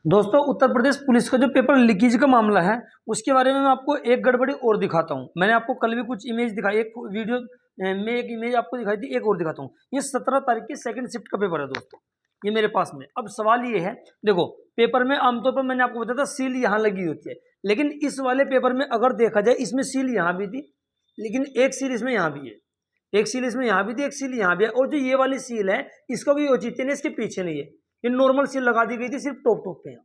दोस्तों, उत्तर प्रदेश पुलिस का जो पेपर लीकेज का मामला है उसके बारे में मैं आपको एक गड़बड़ी और दिखाता हूं। मैंने आपको कल भी कुछ इमेज दिखाई, एक वीडियो में एक इमेज आपको दिखाई थी, एक और दिखाता हूं। ये 17 तारीख की सेकंड शिफ्ट का पेपर है दोस्तों, ये मेरे पास में। अब सवाल ये है, देखो पेपर में आमतौर पर मैंने आपको बताया था सील यहाँ लगी होती है, लेकिन इस वाले पेपर में अगर देखा जाए इसमें सील यहाँ भी थी, लेकिन एक सील इसमें यहाँ भी है, एक सील इसमें यहाँ भी थी, एक सील यहाँ भी है। और जो ये वाली सील है इसका कोई औचित्य नहीं, इसके पीछे नहीं है, ये नॉर्मल सील लगा दी गई थी सिर्फ टॉप टॉप पे। यहाँ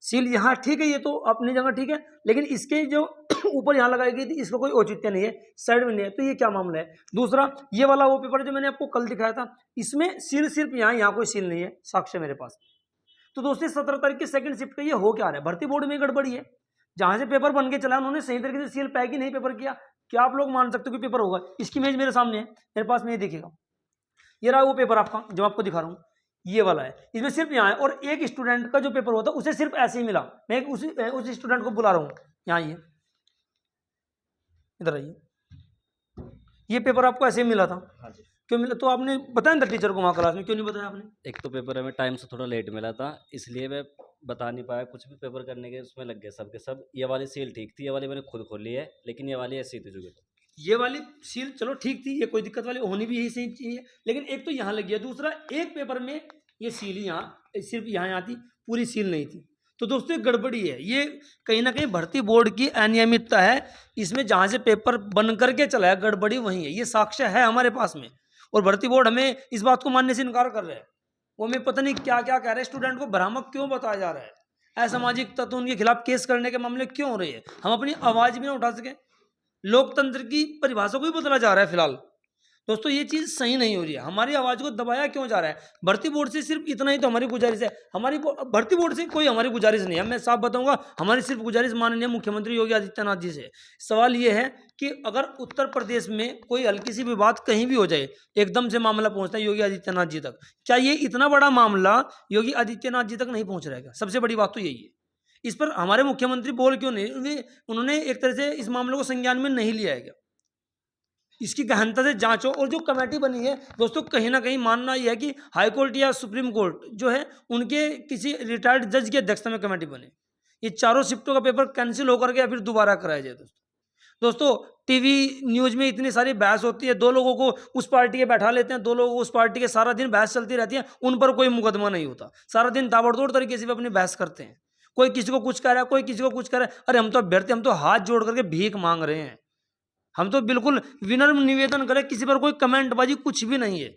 सील यहाँ ठीक है, ये तो अपनी जगह ठीक है, लेकिन इसके जो ऊपर यहाँ लगाई गई थी इसका कोई औचित्य नहीं है, साइड में नहीं है। तो ये क्या मामला है? दूसरा, ये वाला वो पेपर जो मैंने आपको कल दिखाया था, इसमें सील सिर्फ यहाँ कोई सील नहीं है, साक्ष्य मेरे पास। तो दोस्तों 17 तारीख की सेकंड शिफ्ट का ये हो क्या रहा है? भर्ती बोर्ड में गड़बड़ी है। जहां से पेपर बन के चला उन्होंने सही तरीके से सील पैक ही नहीं पेपर किया। क्या आप लोग मान सकते हो कि पेपर होगा? इसकी इमेज मेरे सामने है, मेरे पास में ये देखिएगा, ये रहा वो पेपर आपका जो आपको दिखा रहा हूँ, ये वाला है। इसमें सिर्फ यहाँ है, और एक स्टूडेंट का जो पेपर होता है उसे सिर्फ ऐसे ही मिला। मैं उस स्टूडेंट को बुला रहा हूँ, यहाँ ये इधर आइए, ये पेपर आपको ऐसे ही मिला था। हाँ जी। क्यों मिला? तो आपने बताया ना टीचर को वहाँ क्लास में, क्यों नहीं बताया आपने? एक तो पेपर हमें टाइम से थोड़ा लेट मिला था, इसलिए मैं बता नहीं पाया। कुछ भी पेपर करने के उसमें लग गए सब के सब। ये वाली सील ठीक थी, ये वाली मैंने खुद खोली है, लेकिन ये वाली ऐसी थी जो ये वाली सील चलो ठीक थी, ये कोई दिक्कत वाली होनी भी यही सही चाहिए, लेकिन एक तो यहाँ लगी है, दूसरा एक पेपर में ये सील यहाँ सिर्फ यहाँ थी, पूरी सील नहीं थी। तो दोस्तों एक गड़बड़ी है, ये कहीं ना कहीं भर्ती बोर्ड की अनियमितता है। इसमें जहाँ से पेपर बन करके चला है गड़बड़ी वही है, ये साक्ष्य है हमारे पास में, और भर्ती बोर्ड हमें इस बात को मानने से इनकार कर रहा है। वो हमें पता नहीं क्या क्या कह रहे हैं, स्टूडेंट को भ्रामक क्यों बताया जा रहा है, असामाजिक तत्व उनके खिलाफ केस करने के मामले क्यों हो रहे हैं, हम अपनी आवाज भी ना उठा सके। लोकतंत्र की परिभाषा को ही बदला जा रहा है फिलहाल। दोस्तों ये चीज सही नहीं हो रही है, हमारी आवाज को दबाया क्यों जा रहा है? भर्ती बोर्ड से सिर्फ इतना ही तो हमारी गुजारिश है, भर्ती बोर्ड से कोई हमारी गुजारिश नहीं है, मैं साफ बताऊंगा। हमारी सिर्फ गुजारिश माननीय मुख्यमंत्री योगी आदित्यनाथ जी से। सवाल ये है कि अगर उत्तर प्रदेश में कोई हल्की सी भी बात कहीं भी हो जाए, एकदम से मामला पहुंचता है योगी आदित्यनाथ जी तक। क्या ये इतना बड़ा मामला योगी आदित्यनाथ जी तक नहीं पहुंच रहेगा? सबसे बड़ी बात तो यही है। इस पर हमारे मुख्यमंत्री बोल क्यों नहीं? उन्होंने एक तरह से इस मामले को संज्ञान में नहीं लिया है क्या? इसकी गहनता से जांचो। और जो कमेटी बनी है दोस्तों, कहीं ना कहीं मानना यह है कि हाई कोर्ट या सुप्रीम कोर्ट जो है उनके किसी रिटायर्ड जज की अध्यक्षता में कमेटी बने, ये चारों शिफ्टों का पेपर कैंसिल होकर के या फिर दोबारा कराया जाए। दोस्तों टीवी न्यूज में इतनी सारी बहस होती है, दो लोगों को उस पार्टी के बैठा लेते हैं, दो लोगों को उस पार्टी के, सारा दिन बहस चलती रहती है, उन पर कोई मुकदमा नहीं होता, सारा दिन ताबड़तोड़ तरीके से भी अपनी बहस करते हैं। कोई किसी को कुछ कह रहा है, कोई किसी को कुछ कह रहा है। अरे हम तो अभ्यर्थी, हम तो हाथ जोड़ करके भीख मांग रहे हैं, हम तो बिल्कुल विनम्र निवेदन करें, किसी पर कोई कमेंटबाजी कुछ भी नहीं है।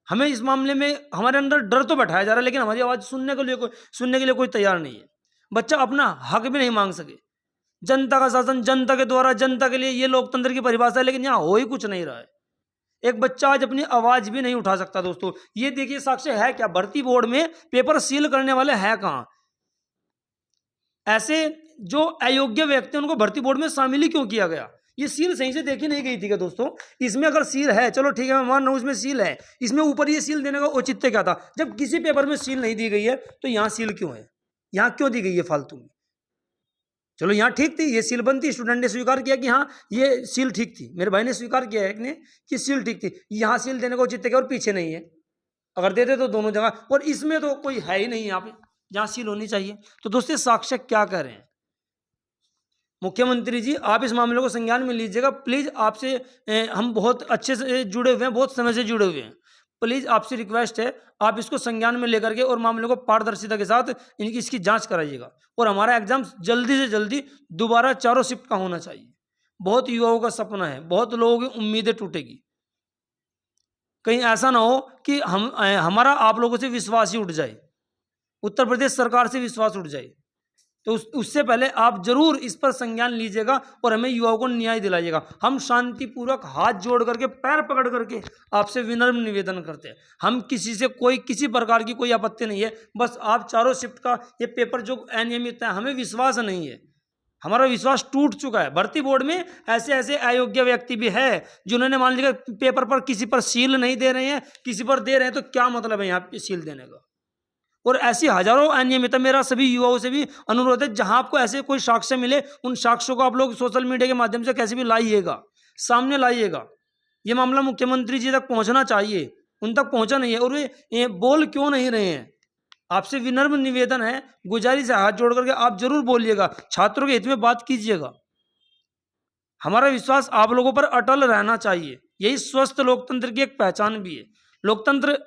हमें इस मामले में हमारे अंदर डर तो बैठाया जा रहा है, लेकिन हमारी आवाज सुनने के लिए कोई तैयार नहीं है। बच्चा अपना हक भी नहीं मांग सके। जनता का शासन जनता के द्वारा जनता के लिए, ये लोकतंत्र की परिभाषा है, लेकिन यहाँ हो ही कुछ नहीं रहा है। एक बच्चा आज अपनी आवाज भी नहीं उठा सकता। दोस्तों ये देखिए साक्ष्य है क्या? भर्ती बोर्ड में पेपर सील करने वाले हैं कहाँ? ऐसे जो अयोग्य व्यक्ति उनको भर्ती बोर्ड में शामिल ही क्यों किया गया? ये सील सही से देखी नहीं गई थी क्या दोस्तों? इसमें अगर सील है, चलो ठीक है, मैं मान रहा हूं इसमें सील है, इसमें ऊपर ये सील देने का औचित्य क्या था? जब किसी पेपर में सील नहीं दी गई है तो यहाँ सील क्यों है? यहाँ क्यों दी गई है फालतू में? चलो यहाँ ठीक थी, ये सील बनती, स्टूडेंट ने स्वीकार किया कि हाँ ये सील ठीक थी, मेरे भाई ने स्वीकार किया है एक ने कि सील ठीक थी। यहाँ सील देने का औचित्य क्या? और पीछे नहीं है, अगर देते तो दोनों जगह, और इसमें तो कोई है ही नहीं यहाँ पे जहाँ सील होनी चाहिए। तो दोस्तों साक्ष्य क्या कह रहे हैं? मुख्यमंत्री जी आप इस मामले को संज्ञान में लीजिएगा प्लीज। आपसे हम बहुत अच्छे से जुड़े हुए हैं, बहुत समय से जुड़े हुए हैं, प्लीज आपसे रिक्वेस्ट है आप इसको संज्ञान में लेकर के और मामले को पारदर्शिता के साथ इसकी जांच कराइएगा, और हमारा एग्जाम जल्दी से जल्दी दोबारा चारों शिफ्ट का होना चाहिए। बहुत युवाओं का सपना है, बहुत लोगों की उम्मीदें टूटेगी। कहीं ऐसा ना हो कि हमारा आप लोगों से विश्वास ही उठ जाए, उत्तर प्रदेश सरकार से विश्वास उठ जाए। तो उससे पहले आप जरूर इस पर संज्ञान लीजिएगा और हमें युवाओं को न्याय दिलाइएगा। हम शांतिपूर्वक हाथ जोड़ करके, पैर पकड़ करके आपसे विनम्र निवेदन करते हैं। हम किसी से किसी प्रकार की कोई आपत्ति नहीं है, बस आप चारों शिफ्ट का ये पेपर जो अनियमित है, हमें विश्वास नहीं है, हमारा विश्वास टूट चुका है। भर्ती बोर्ड में ऐसे ऐसे अयोग्य व्यक्ति भी है जिन्होंने मान लिया पेपर पर किसी पर सील नहीं दे रहे हैं, किसी पर दे रहे हैं, तो क्या मतलब है यहाँ पे सील देने का? और ऐसी हजारों अनियमितता। मेरा सभी युवाओं से भी अनुरोध है, जहां आपको ऐसे कोई साक्ष्य मिले उन साक्ष्यों को आप लोग सोशल मीडिया के माध्यम से कैसे भी लाइएगा, सामने लाइएगा। ये मामला मुख्यमंत्री जी तक पहुंचना चाहिए, उन तक पहुंचा नहीं है, और वे बोल क्यों नहीं रहे हैं? आपसे विनम्र निवेदन है, गुजारिश है, हाथ जोड़ करके आप जरूर बोलिएगा, छात्रों के हित में बात कीजिएगा। हमारा विश्वास आप लोगों पर अटल रहना चाहिए, यही स्वस्थ लोकतंत्र की एक पहचान भी है। लोकतंत्र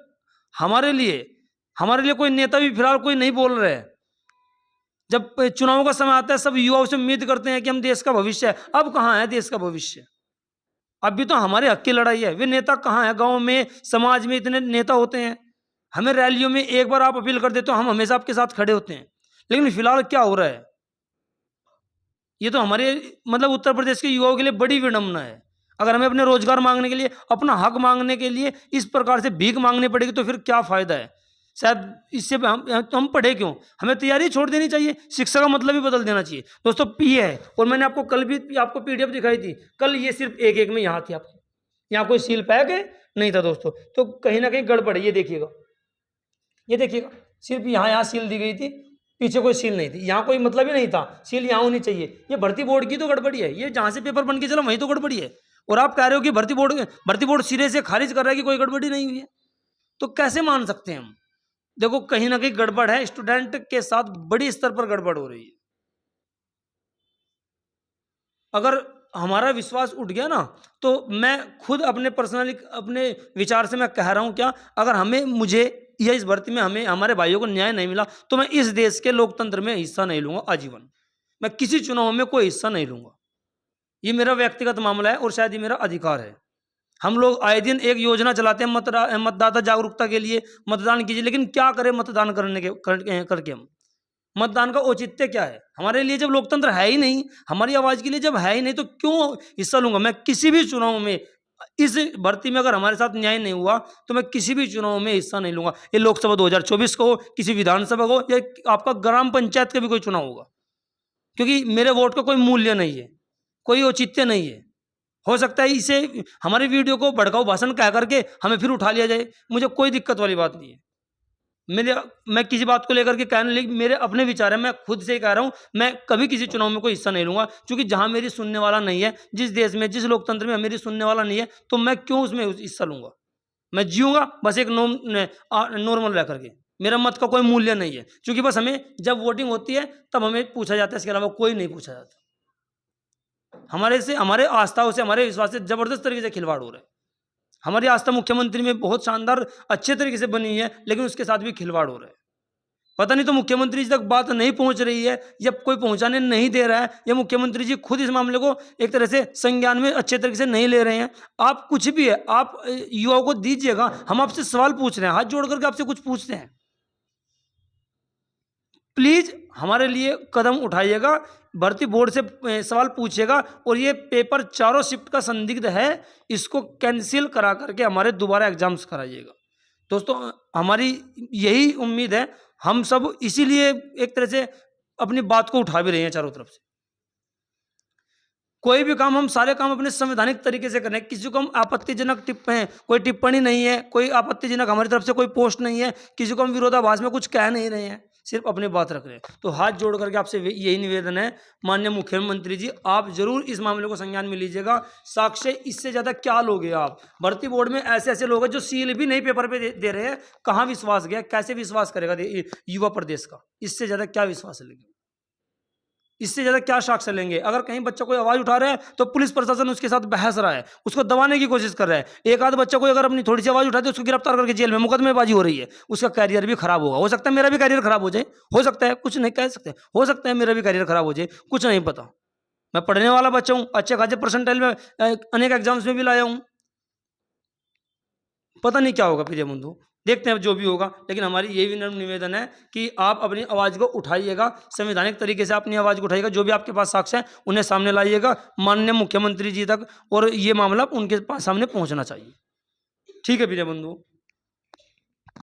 हमारे लिए कोई नेता भी फिलहाल कोई नहीं बोल रहे हैं। जब चुनावों का समय आता है सब युवा उससे उम्मीद करते हैं कि हम देश का भविष्य है। अब कहाँ है देश का भविष्य? अभी तो हमारे हक की लड़ाई है। वे नेता कहाँ है? गांव में, समाज में इतने नेता होते हैं, हमें रैलियों में एक बार आप अपील कर देते हो, हम हमेशा आपके साथ खड़े होते हैं। लेकिन फिलहाल क्या हो रहा है? ये तो हमारे मतलब उत्तर प्रदेश के युवाओं के लिए बड़ी विडंबना है। अगर हमें अपने रोजगार मांगने के लिए, अपना हक मांगने के लिए इस प्रकार से भीख मांगनी पड़ेगी तो फिर क्या फायदा है? शायद इससे हम पढ़े क्यों? हमें तैयारी छोड़ देनी चाहिए, शिक्षा का मतलब ही बदल देना चाहिए। दोस्तों ये है, और मैंने आपको कल भी आपको पीडीएफ दिखाई थी। कल ये सिर्फ एक में यहाँ थी, आपको यहाँ कोई सील पैक है नहीं था दोस्तों। तो कहीं ना कहीं गड़बड़ है। ये देखिएगा, सिर्फ यहाँ सील दी गई थी, पीछे कोई सील नहीं थी। यहाँ कोई मतलब ही नहीं था सील यहाँ होनी चाहिए। ये भर्ती बोर्ड की तो गड़बड़ी है। ये जहाँ से पेपर बन के चला वहीं तो गड़बड़ी है, और आप कह रहे हो कि भर्ती बोर्ड सिरे से खारिज कर रहा है कि कोई गड़बड़ी नहीं हुई है। तो कैसे मान सकते हैं हम? देखो कहीं ना कहीं गड़बड़ है, स्टूडेंट के साथ बड़ी स्तर पर गड़बड़ हो रही है। अगर हमारा विश्वास उठ गया ना, तो मैं खुद अपने पर्सनली अपने विचार से मैं कह रहा हूं, क्या अगर मुझे या इस भर्ती में हमारे भाइयों को न्याय नहीं मिला तो मैं इस देश के लोकतंत्र में हिस्सा नहीं लूंगा आजीवन। मैं किसी चुनाव में कोई हिस्सा नहीं लूंगा। ये मेरा व्यक्तिगत मामला है और शायद ये मेरा अधिकार है। हम लोग आए दिन एक योजना चलाते हैं मतदाता जागरूकता के लिए, मतदान कीजिए, लेकिन क्या करें मतदान करके हम? मतदान का औचित्य क्या है हमारे लिए? जब लोकतंत्र है ही नहीं, हमारी आवाज के लिए जब है ही नहीं, तो क्यों हिस्सा लूंगा? मैं किसी भी चुनाव में, इस भर्ती में अगर हमारे साथ न्याय नहीं हुआ तो मैं किसी भी चुनाव में हिस्सा नहीं लूंगा। ये लोकसभा 2024 का हो, किसी विधानसभा का हो, या आपका ग्राम पंचायत का भी कोई चुनाव होगा, क्योंकि मेरे वोट का कोई मूल्य नहीं है, कोई औचित्य नहीं है। हो सकता है इसे हमारी वीडियो को भड़काऊ भाषण कह करके हमें फिर उठा लिया जाए, मुझे कोई दिक्कत वाली बात नहीं है। मैं किसी बात को लेकर के कहने लगी, मेरे अपने विचार है, मैं खुद से ही कह रहा हूं, मैं कभी किसी चुनाव में कोई हिस्सा नहीं लूंगा, क्योंकि जहां मेरी सुनने वाला नहीं है, जिस देश में, जिस लोकतंत्र में मेरी सुनने वाला नहीं है, तो मैं क्यों उसमें हिस्सा लूंगा? मैं जीऊंगा बस एक नॉर्मल रह करके। मेरा मत का कोई मूल्य नहीं है, क्योंकि बस हमें जब वोटिंग होती है तब हमें पूछा जाता है, इसके अलावा कोई नहीं पूछा जाता। हमारे आस्थाओं से, हमारे विश्वास से जबरदस्त तरीके से खिलवाड़ हो रहा है। हमारी आस्था मुख्यमंत्री में बहुत शानदार अच्छे तरीके से बनी है, लेकिन उसके साथ भी खिलवाड़ हो रहा है। पता नहीं तो मुख्यमंत्री जी तक बात नहीं पहुंच रही है, या कोई पहुंचाने नहीं दे रहा है, या मुख्यमंत्री जी खुद इस मामले को एक तरह से संज्ञान में अच्छे तरीके से नहीं ले रहे हैं। आप कुछ भी है, आप युवाओं को दीजिएगा। हम आपसे सवाल पूछ रहे हैं, हाथ जोड़ करके आपसे कुछ पूछते हैं, प्लीज हमारे लिए कदम उठाइएगा, भर्ती बोर्ड से सवाल पूछिएगा, और ये पेपर चारों शिफ्ट का संदिग्ध है, इसको कैंसिल करा करके हमारे दोबारा एग्जाम्स कराइएगा। दोस्तों हमारी यही उम्मीद है, हम सब इसीलिए एक तरह से अपनी बात को उठा भी रहे हैं चारों तरफ से। कोई भी काम, हम सारे काम अपने संवैधानिक तरीके से करें। किसी को हम आपत्तिजनक कोई टिप्पणी नहीं है, कोई आपत्तिजनक हमारी तरफ से कोई पोस्ट नहीं है, किसी को हम विरोधाभास में कुछ कह नहीं रहे हैं, सिर्फ अपनी बात रख रहे हैं। तो हाथ जोड़ करके आपसे यही निवेदन है, माननीय मुख्यमंत्री जी, आप जरूर इस मामले को संज्ञान में लीजिएगा। साक्ष्य इससे ज्यादा क्या लोगे आप? भर्ती बोर्ड में ऐसे ऐसे लोग हैं जो सील भी नहीं पेपर पे दे रहे हैं। कहाँ विश्वास गया? कैसे विश्वास करेगा युवा प्रदेश का? इससे ज्यादा क्या विश्वास लेंगे? इससे ज्यादा क्या साक्ष्य लेंगे? अगर कहीं बच्चा कोई आवाज उठा रहा है तो पुलिस प्रशासन उसके साथ बहस रहा है, उसको दबाने की कोशिश कर रहा है। एक आध बच्चा कोई अगर अपनी थोड़ी सी आवाज उठाते उसको गिरफ्तार करके जेल में मुकदमेबाजी हो रही है, उसका कैरियर भी खराब होगा। हो सकता है मेरा भी कैरियर खराब हो जाए, हो सकता है, कुछ नहीं कह सकते, हो सकता है मेरा भी कैरियर खराब हो जाए, कुछ नहीं पता। मैं पढ़ने वाला बच्चा हूँ, अच्छे खासे परसेंटाइल में अनेक एग्जाम्स में भी लाया हूँ। पता नहीं क्या होगा प्रिय बंधु, देखते हैं जो भी होगा। लेकिन हमारी यही विनम्र निवेदन है कि आप अपनी आवाज़ को उठाइएगा, संवैधानिक तरीके से अपनी आवाज़ को उठाइएगा। जो भी आपके पास साक्ष्य है उन्हें सामने लाइएगा माननीय मुख्यमंत्री जी तक, और ये मामला उनके पास सामने पहुंचना चाहिए। ठीक है प्रिय बंधु।